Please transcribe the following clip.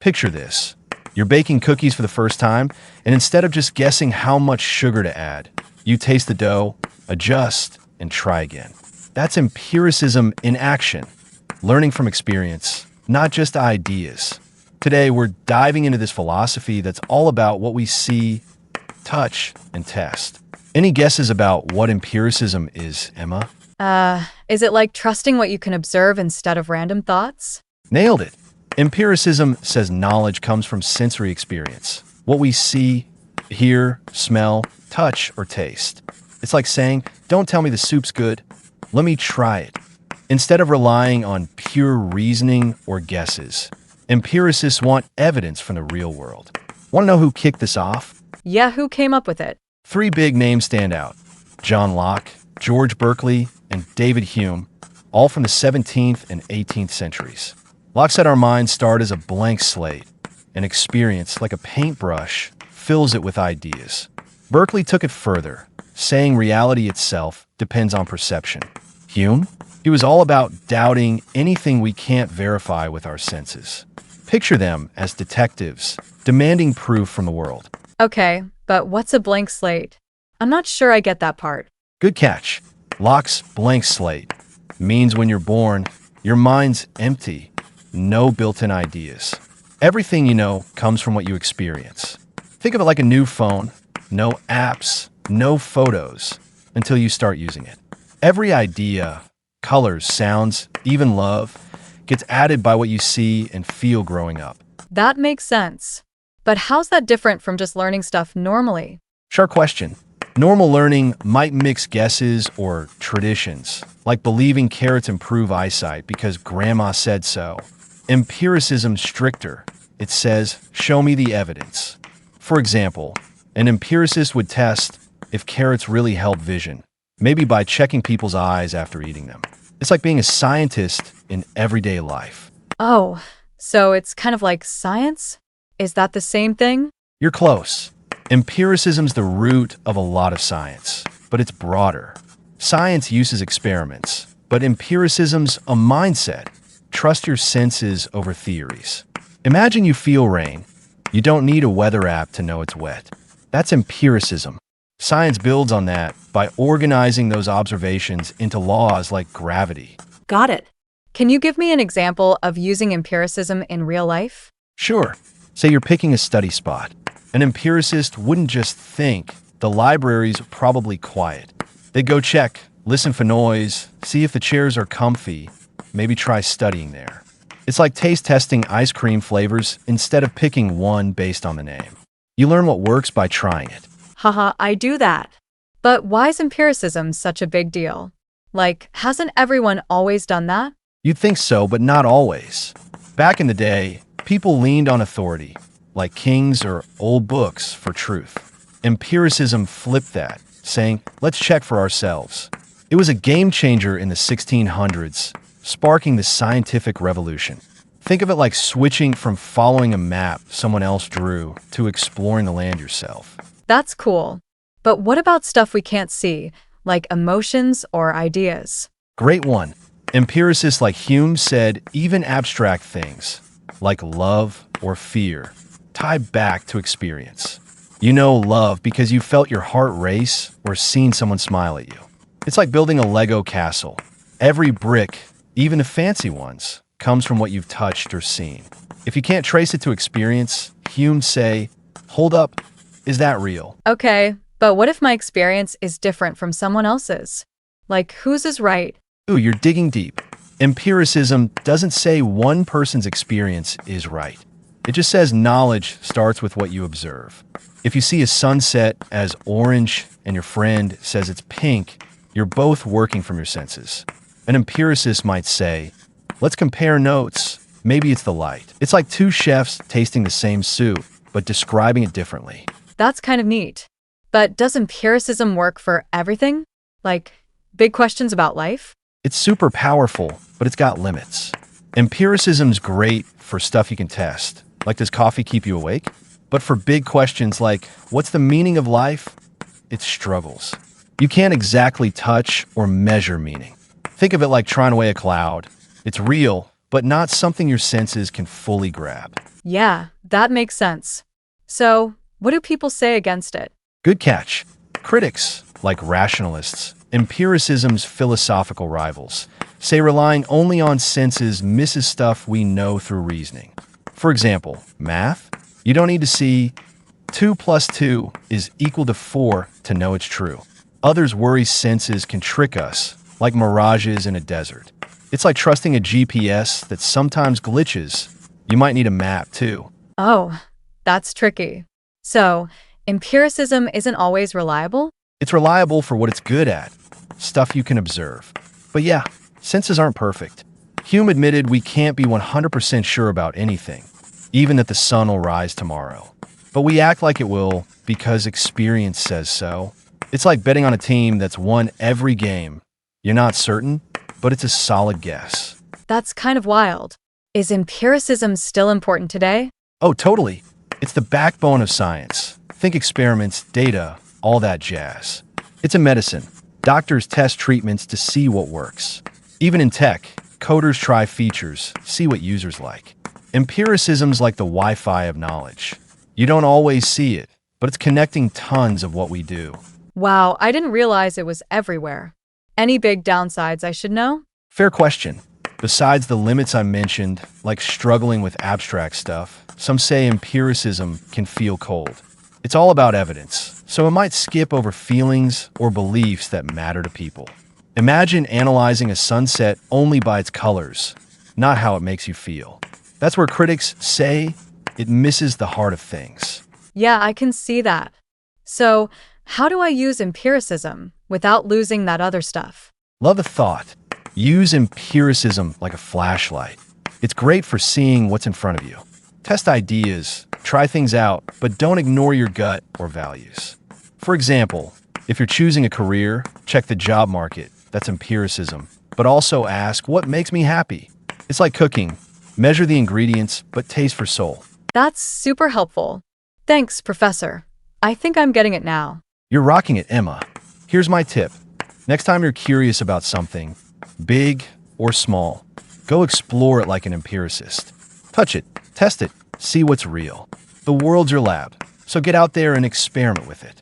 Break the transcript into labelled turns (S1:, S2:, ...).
S1: Picture this. You're baking cookies for the first time, and instead of just guessing how much sugar to add, you taste the dough, adjust, and try again. That's empiricism in action, learning from experience, not just ideas. Today, we're diving into this philosophy that's all about what we see, touch, and test. Any guesses about what empiricism is, Emma?
S2: Is it like trusting what you can observe instead of random thoughts?
S1: Nailed it. Empiricism says knowledge comes from sensory experience. What we see, hear, smell, touch, or taste. It's like saying, don't tell me the soup's good, let me try it. Instead of relying on pure reasoning or guesses, empiricists want evidence from the real world. Want to know who kicked this off?
S2: Yeah, who came up with it?
S1: Three big names stand out: John Locke, George Berkeley, and David Hume, all from the 17th and 18th centuries. Locke said our minds start as a blank slate. An experience, like a paintbrush, fills it with ideas. Berkeley took it further, saying reality itself depends on perception. Hume? He was all about doubting anything we can't verify with our senses. Picture them as detectives, demanding proof from the world.
S2: Okay, but what's a blank slate? I'm not sure I get that part.
S1: Good catch. Locke's blank slate means when you're born, your mind's empty, no built-in ideas. Everything you know comes from what you experience. Think of it like a new phone, no apps, no photos, until you start using it. Every idea, colors, sounds, even love, gets added by what you see and feel growing up.
S2: That makes sense. But how's that different from just learning stuff normally?
S1: Sharp question. Normal learning might mix guesses or traditions, like believing carrots improve eyesight because grandma said so. Empiricism's stricter. It says, show me the evidence. For example, an empiricist would test if carrots really help vision, maybe by checking people's eyes after eating them. It's like being a scientist in everyday life.
S2: Oh, so it's kind of like science? Is that the same thing?
S1: You're close. Empiricism's the root of a lot of science, but it's broader. Science uses experiments, but empiricism's a mindset. Trust your senses over theories. Imagine you feel rain. You don't need a weather app to know it's wet. That's empiricism. Science builds on that by organizing those observations into laws like gravity.
S2: Got it. Can you give me an example of using empiricism in real life?
S1: Sure. Say you're picking a study spot. An empiricist wouldn't just think, the library's probably quiet. They'd go check, listen for noise, see if the chairs are comfy, maybe try studying there. It's like taste testing ice cream flavors instead of picking one based on the name. You learn what works by trying it.
S2: Haha, I do that. But why is empiricism such a big deal? Like, hasn't everyone always done that?
S1: You'd think so, but not always. Back in the day, people leaned on authority, like kings or old books, for truth. Empiricism flipped that, saying, let's check for ourselves. It was a game changer in the 1600s, sparking the scientific revolution. Think of it like switching from following a map someone else drew to exploring the land yourself.
S2: That's cool. But what about stuff we can't see, like emotions or ideas?
S1: Great one. Empiricists like Hume said even abstract things, like love or fear, tie back to experience. You know love because you felt your heart race or seen someone smile at you. It's like building a Lego castle. Every brick, even the fancy ones, comes from what you've touched or seen. If you can't trace it to experience, Hume say, hold up, is that real?
S2: Okay, but what if my experience is different from someone else's? Like, whose is right?
S1: Ooh, you're digging deep. Empiricism doesn't say one person's experience is right. It just says knowledge starts with what you observe. If you see a sunset as orange and your friend says it's pink, you're both working from your senses. An empiricist might say, let's compare notes. Maybe it's the light. It's like two chefs tasting the same soup, but describing it differently.
S2: That's kind of neat. But does empiricism work for everything? Like, big questions about life?
S1: It's super powerful, but it's got limits. Empiricism's great for stuff you can test, like does coffee keep you awake? But for big questions like, what's the meaning of life? It struggles. You can't exactly touch or measure meaning. Think of it like trying to weigh a cloud. It's real, but not something your senses can fully grab.
S2: Yeah, that makes sense. So, what do people say against it?
S1: Good catch. Critics, like rationalists, empiricism's philosophical rivals, say relying only on senses misses stuff we know through reasoning. For example, math. You don't need to see 2 plus 2 is equal to 4 to know it's true. Others worry senses can trick us, like mirages in a desert. It's like trusting a GPS that sometimes glitches. You might need a map, too.
S2: Oh, that's tricky. So, empiricism isn't always reliable?
S1: It's reliable for what it's good at, stuff you can observe. But yeah, senses aren't perfect. Hume admitted we can't be 100% sure about anything, even that the sun will rise tomorrow. But we act like it will because experience says so. It's like betting on a team that's won every game. You're not certain, but it's a solid guess.
S2: That's kind of wild. Is empiricism still important today?
S1: Oh, totally. It's the backbone of science. Think experiments, data, all that jazz. It's a medicine. Doctors test treatments to see what works. Even in tech, coders try features, see what users like. Empiricism's like the Wi-Fi of knowledge. You don't always see it, but it's connecting tons of what we do.
S2: Wow, I didn't realize it was everywhere. Any big downsides I should know?
S1: Fair question. Besides the limits I mentioned, like struggling with abstract stuff, some say empiricism can feel cold. It's all about evidence, so it might skip over feelings or beliefs that matter to people. Imagine analyzing a sunset only by its colors, not how it makes you feel. That's where critics say it misses the heart of things.
S2: Yeah, I can see that. So, how do I use empiricism without losing that other stuff?
S1: Love the thought. Use empiricism like a flashlight. It's great for seeing what's in front of you. Test ideas, try things out, but don't ignore your gut or values. For example, if you're choosing a career, check the job market. That's empiricism. But also ask, what makes me happy? It's like cooking. Measure the ingredients, but taste for soul.
S2: That's super helpful. Thanks, Professor. I think I'm getting it now.
S1: You're rocking it, Emma. Here's my tip. Next time you're curious about something, big or small, go explore it like an empiricist. Touch it, test it, see what's real. The world's your lab, so get out there and experiment with it.